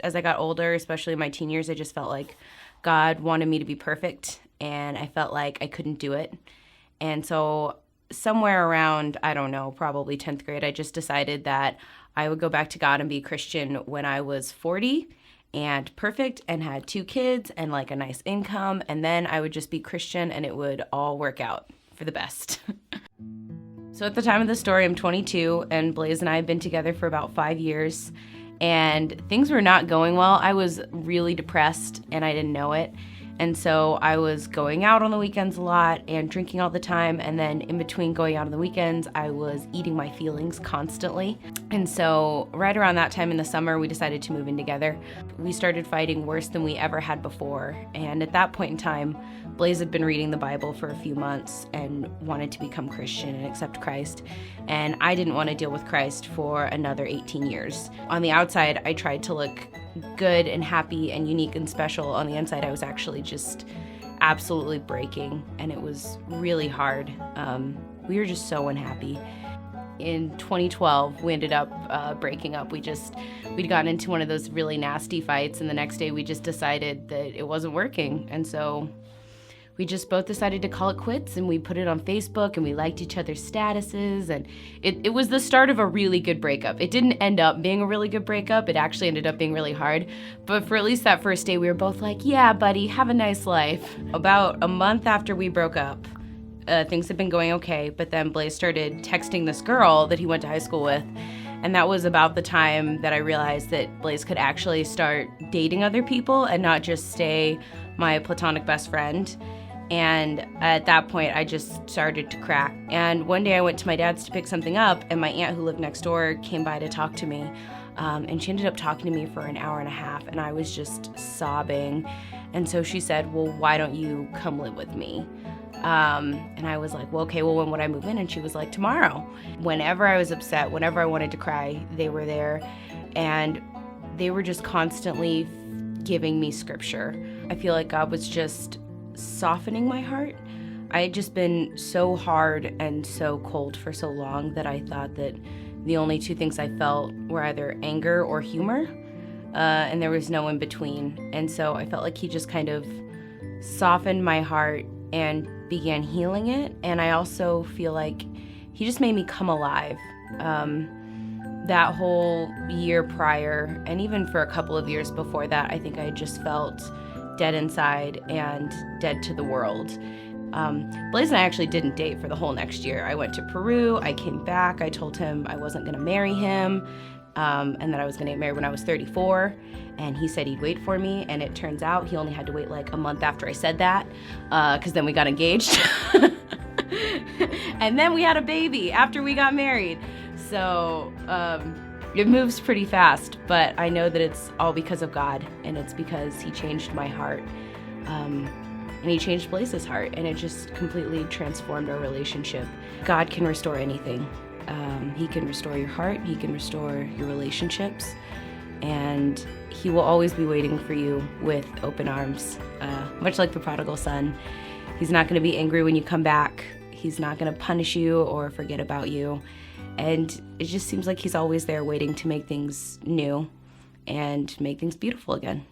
As I got older, especially in my teen years, I just felt like God wanted me to be perfect, and I felt like I couldn't do it. And so somewhere around, I don't know, probably 10th grade, I just decided that I would go back to God and be a Christian when I was 40 and perfect and had 2 kids and like a nice income, and then I would just be Christian and it would all work out for the best. So at the time of the story, I'm 22, and Blaze and I have been together for about 5 years, and things were not going well. I was really depressed, and I didn't know it. And so I was going out on the weekends a lot and drinking all the time, and then in between going out on the weekends, I was eating my feelings constantly. And so right around that time in the summer, we decided to move in together. We started fighting worse than we ever had before, and at that point in time, Blaze had been reading the Bible for a few months and wanted to become Christian and accept Christ, and I didn't want to deal with Christ for another 18 years. On the outside, I tried to look good and happy and unique and special. On the inside, I was actually just absolutely breaking, and it was really hard. We were just so unhappy. In 2012, we ended up breaking up. We'd gotten into one of those really nasty fights, and the next day we just decided that it wasn't working, and so we just both decided to call it quits, and we put it on Facebook, and we liked each other's statuses, and it was the start of a really good breakup. It didn't end up being a really good breakup. It actually ended up being really hard. But for at least that first day, we were both like, yeah, buddy, have a nice life. About a month after we broke up, things had been going okay, but then Blaze started texting this girl that he went to high school with, and that was about the time that I realized that Blaze could actually start dating other people and not just stay my platonic best friend. And at that point, I just started to crack. And one day I went to my dad's to pick something up, and my aunt who lived next door came by to talk to me. And she ended up talking to me for an hour and a half, and I was just sobbing. And so she said, well, why don't you come live with me? And I was like, well, okay, well, when would I move in? And she was like, tomorrow. Whenever I was upset, whenever I wanted to cry, they were there. And they were just constantly giving me scripture. I feel like God was just softening my heart. I had just been so hard and so cold for so long that I thought that the only 2 things I felt were either anger or humor, and there was no in between. And so I felt like he just kind of softened my heart and began healing it. And I also feel like he just made me come alive. That whole year prior, and even for a couple of years before that, I think I just felt dead inside and dead to the world. Blaze and I actually didn't date for the whole next year. I went to Peru, I came back, I told him I wasn't gonna marry him, and that I was gonna get married when I was 34, and he said he'd wait for me, and it turns out he only had to wait like a month after I said that, because then we got engaged. And then we had a baby after we got married. So it moves pretty fast, but I know that it's all because of God, and it's because he changed my heart, and he changed Blaze's heart, and it just completely transformed our relationship. God can restore anything. He can restore your heart, he can restore your relationships, and he will always be waiting for you with open arms, much like the prodigal son. He's not going to be angry when you come back. He's not going to punish you or forget about you. And it just seems like he's always there waiting to make things new and make things beautiful again.